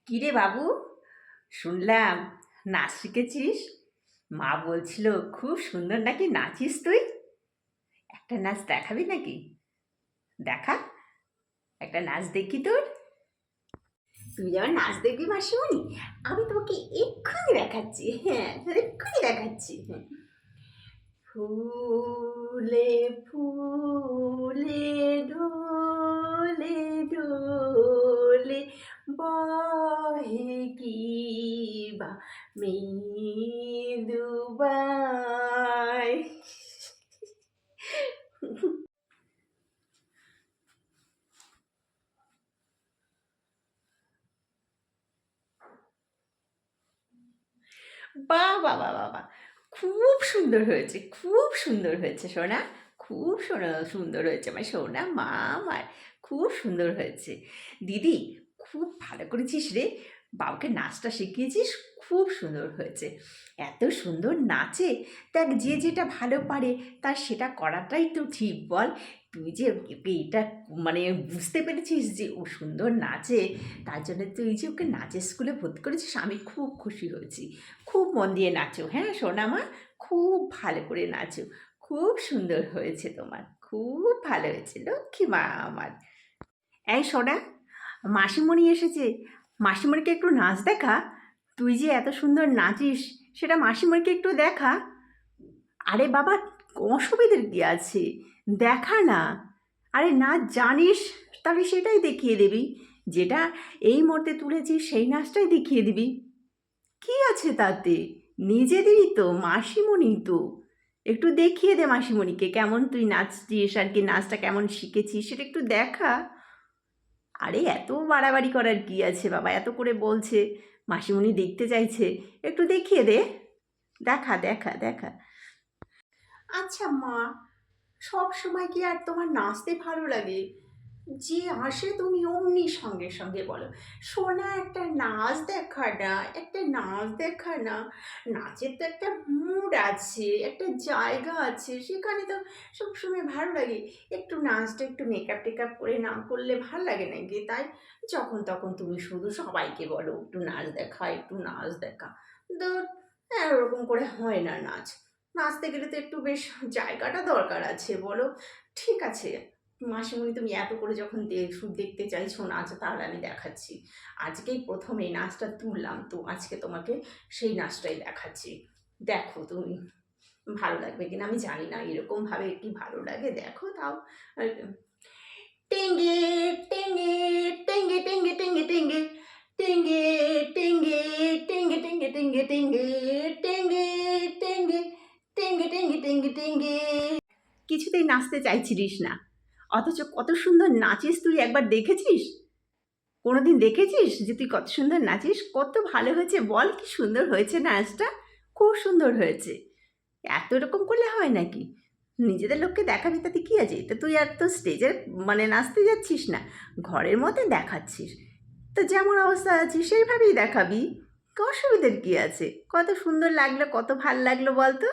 কিরে বাবু, শুনলাম নাচ শিখেছিস। মা বলছিল খুব সুন্দর নাকি নাচিস তুই। একটা নাচ দেখাবি নাকি? দেখা, একটা নাচ দেখি তোর। তুই যেমন নাচ দেখবি মাসিমণি, আমি তোমাকে এক্ষুনি দেখাচ্ছি। হ্যাঁ, এক্ষুনি দেখাচ্ছি। হ্যাঁ। ফুলে ফুলে ঢোলে ঢোলে বহে কি বা মৃদুবাই। বাহ বাহ বাহ বাহ বাহ! খুব সুন্দর হয়েছে, খুব সুন্দর হয়েছে সোনা। খুব সুন্দর হয়েছে আমার সোনা মা আমার। খুব সুন্দর হয়েছে। দিদি, খুব ভালো করেছিস রে। বাবাকে নাচটা শিখিয়েছিস, খুব সুন্দর হয়েছে। এত সুন্দর নাচে, দেখ যে যেটা ভালো পারে তার সেটা করাটাই তো ঠিক বল। তুই যে ওকে এটা মানে বুঝতে পেরেছিস যে ও সুন্দর নাচে, তার জন্য তুই যে ওকে নাচের স্কুলে ভর্তি করেছিস, আমি খুব খুশি হয়েছি। খুব মন দিয়ে নাচো, হ্যাঁ সোনামা, খুব ভালো করে নাচো। খুব সুন্দর হয়েছে তোমার, খুব ভালো হয়েছে লক্ষ্মী মা আমার। এই সোনা, মাসিমণি এসেছে, মাসিমণিকে একটু নাচ দেখা। তুই যে এত সুন্দর নাচিস, সেটা মাসিমণিকে একটু দেখা। আরে বাবা, অসুবিধার কি আছে, দেখা না। আরে নাচ জানিস, তাহলে সেটাই দেখিয়ে দিবি। যেটা এই মুহূর্তে তুলেছিস সেই নাচটাই দেখিয়ে দিবি। কি আছে তাতে? নিজেদেরই তো, মাসিমণি তো। একটু দেখিয়ে দে মাসিমণিকে কেমন তুই নাচছিস আর কি, নাচটা কেমন শিখেছিস সেটা একটু দেখা। আরে এত বাড়াবাড়ি করার কি আছে বাবা, এত করে বলছে, মাসিমণি দেখতে চাইছে, একটু দেখিয়ে দে। দেখা দেখা দেখা। আচ্ছা মা, সব সময় কি আর তোমার নাচতে ভালো লাগে? যে আসে তুমি অমনি সঙ্গে সঙ্গে বলো, সোনা একটা নাচ দেখা না, একটা নাচ দেখা না। নাচের তো একটা মুড আছে, একটা জায়গা আছে, সেখানে তো সবসময় ভালো লাগে। একটু নাচটা একটু মেকআপ টেকআপ করে না করলে ভালো লাগে নাকি? তাই যখন তখন তুমি শুধু সবাইকে বলো একটু নাচ দেখা, একটু নাচ দেখা। তো ওরকম করে হয় না নাচ। নাচতে গেলে তো একটু বেশ জায়গাটা দরকার আছে, বলো। ঠিক আছে মাসিমণি, তুমি এত করে যখন দেখতে চাইছো নাচ, তাহলে আমি দেখাচ্ছি। আজকেই প্রথম এই নাচটা তুললাম, তো আজকে তোমাকে সেই নাচটাই দেখাচ্ছি। দেখো তুমি, ভালো লাগবে কিনা আমি জানি না, এরকমভাবে কি ভালো লাগে দেখো তাও। আর টেঙ্গে টেঙ্গে টেঙ্গে টেঙ্গে টেঙ্গে টেঙ্গে টেঙ্গে টেঙ্গে টেঙ্গে টেঙ্গে টেঙ্গে টেঙ্গে টেঙ্গে টেঙ্গে টেঙ্গে টেঙ্গে টেঙ্গে টেঙ্গে। কিছুতেই নাচতে চাইছিলিস না, অথচ কত সুন্দর নাচিস তুই, একবার দেখেছিস? কোনোদিন দেখেছিস যে তুই কত সুন্দর নাচিস? কত ভালো হয়েছে বল, কি সুন্দর হয়েছে নাচটা। খুব সুন্দর হয়েছে। এত এরকম করলে হয় নাকি? নিজেদের লোককে দেখাবি তাতে কী আছে? তো তুই আর তো স্টেজের মানে নাচতে যাচ্ছিস না, ঘরের মধ্যে দেখাচ্ছিস। তো যেমন অবস্থা আছিস সেইভাবেই দেখাবি। অসুবিধার কী আছে? কত সুন্দর লাগলো, কত ভাল লাগলো বল তো।